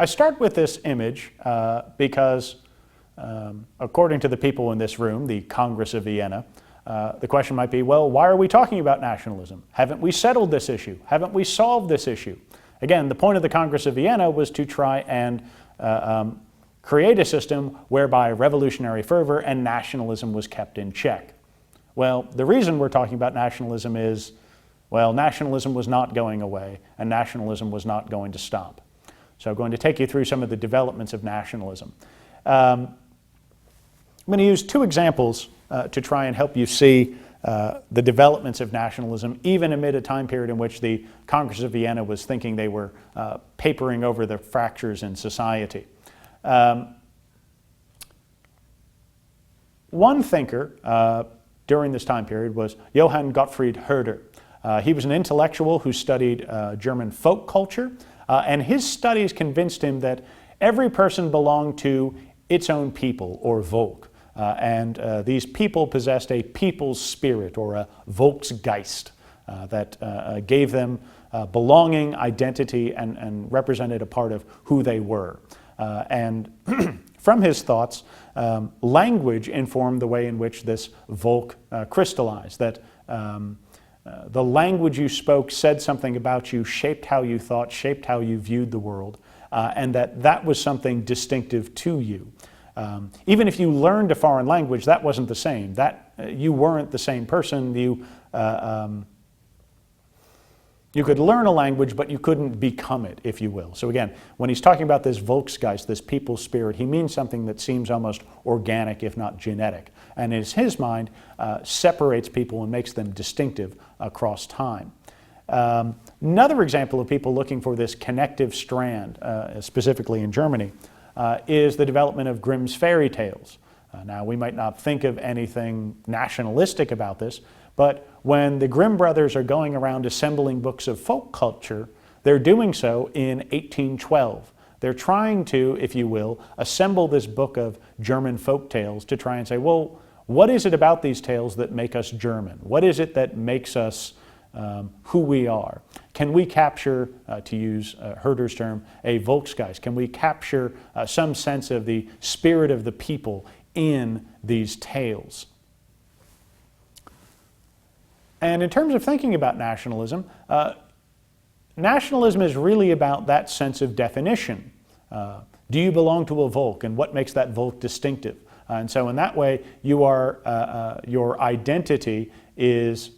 I start with this image because, according to the people in this room, the Congress of Vienna, the question might be, well, why are we talking about nationalism? Haven't we settled this issue? Haven't we solved this issue? Again, the point of the Congress of Vienna was to try and create a system whereby revolutionary fervor and nationalism was kept in check. Well, the reason we're talking about nationalism is, well, nationalism was not going away, and nationalism was not going to stop. So I'm going to take you through some of the developments of nationalism. I'm going to use two examples to try and help you see the developments of nationalism, even amid a time period in which the Congress of Vienna was thinking they were papering over the fractures in society. One thinker during this time period was Johann Gottfried Herder. He was an intellectual who studied German folk culture, and his studies convinced him that every person belonged to its own people, or Volk. And these people possessed a people's spirit, or a Volksgeist, that gave them belonging, identity, and represented a part of who they were. And from his thoughts, language informed the way in which this Volk crystallized, that the language you spoke said something about you, shaped how you thought, shaped how you viewed the world, and that was something distinctive to you. Even if you learned a foreign language, that wasn't the same. You weren't the same person. You could learn a language, but you couldn't become it, if you will. So again, when he's talking about this Volksgeist, this people spirit, he means something that seems almost organic, if not genetic, and in his mind separates people and makes them distinctive across time. Another example of people looking for this connective strand, specifically in Germany, is the development of Grimm's fairy tales. Now, we might not think of anything nationalistic about this, but when the Grimm brothers are going around assembling books of folk culture, they're doing so in 1812. They're trying to, if you will, assemble this book of German folk tales to try and say, well, what is it about these tales that make us German? What is it that makes us who we are? Can we capture, to use Herder's term, a Volksgeist? Can we capture some sense of the spirit of the people in these tales? And in terms of thinking about nationalism, nationalism is really about that sense of definition. Do you belong to a Volk, and what makes that Volk distinctive? And so in that way, your identity is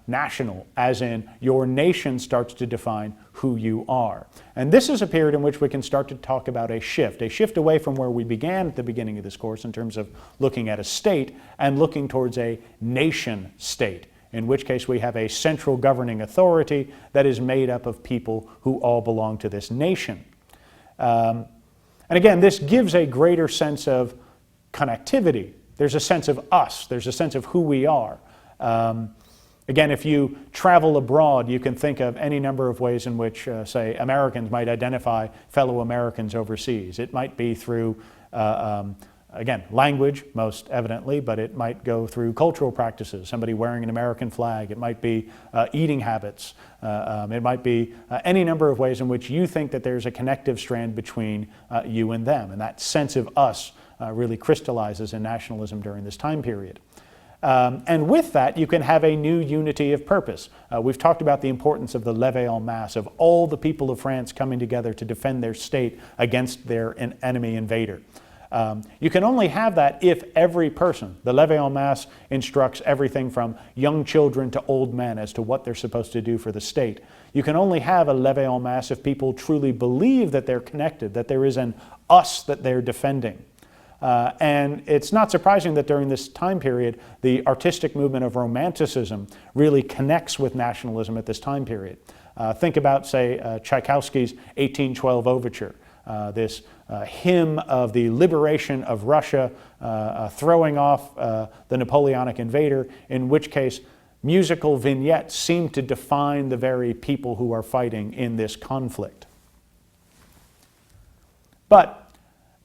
national, as in your nation starts to define who you are. And this is a period in which we can start to talk about a shift away from where we began at the beginning of this course in terms of looking at a state and looking towards a nation state, in which case we have a central governing authority that is made up of people who all belong to this nation. And again, this gives a greater sense of connectivity. There's a sense of us. There's a sense of who we are. Again, if you travel abroad, you can think of any number of ways in which, say, Americans might identify fellow Americans overseas. It might be through, again, language, most evidently, but it might go through cultural practices, somebody wearing an American flag. It might be eating habits. It might be any number of ways in which you think that there's a connective strand between you and them. And that sense of us really crystallizes in nationalism during this time period. And with that, you can have a new unity of purpose. We've talked about the importance of the levée en masse, of all the people of France coming together to defend their state against their enemy invader. You can only have that if every person, the levée en masse instructs everything from young children to old men as to what they're supposed to do for the state. You can only have a levée en masse if people truly believe that they're connected, that there is an us that they're defending. And it's not surprising that during this time period, the artistic movement of Romanticism really connects with nationalism at this time period. Think about, say, Tchaikovsky's 1812 Overture, this hymn of the liberation of Russia, throwing off the Napoleonic invader, in which case musical vignettes seem to define the very people who are fighting in this conflict. But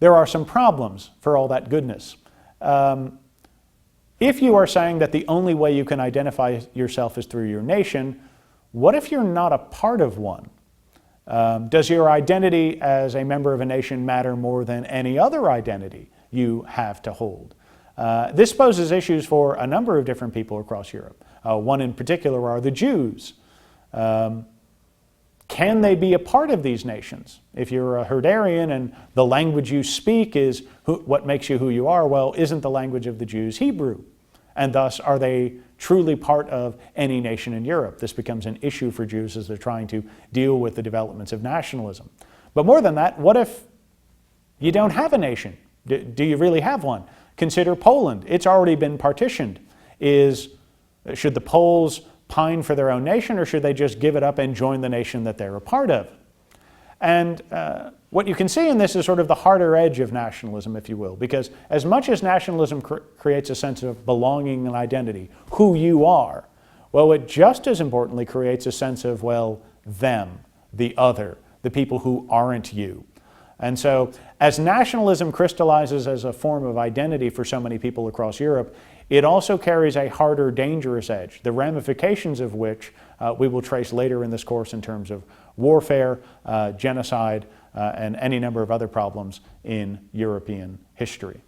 there are some problems for all that goodness. If you are saying that the only way you can identify yourself is through your nation, what if you're not a part of one? Does your identity as a member of a nation matter more than any other identity you have to hold? This poses issues for a number of different people across Europe. One in particular are the Jews. Can they be a part of these nations? If you're a Herdarian and the language you speak is what makes you who you are, well, isn't the language of the Jews Hebrew? And thus, are they truly part of any nation in Europe? This becomes an issue for Jews as they're trying to deal with the developments of nationalism. But more than that, what if you don't have a nation? Do you really have one? Consider Poland. It's already been partitioned. Should the Poles pine for their own nation, or should they just give it up and join the nation that they're a part of? And what you can see in this is sort of the harder edge of nationalism, if you will, because as much as nationalism creates a sense of belonging and identity, who you are, well, it just as importantly creates a sense of, well, them, the other, the people who aren't you. And so as nationalism crystallizes as a form of identity for so many people across Europe, it also carries a harder, dangerous edge, the ramifications of which we will trace later in this course in terms of warfare, genocide, and any number of other problems in European history.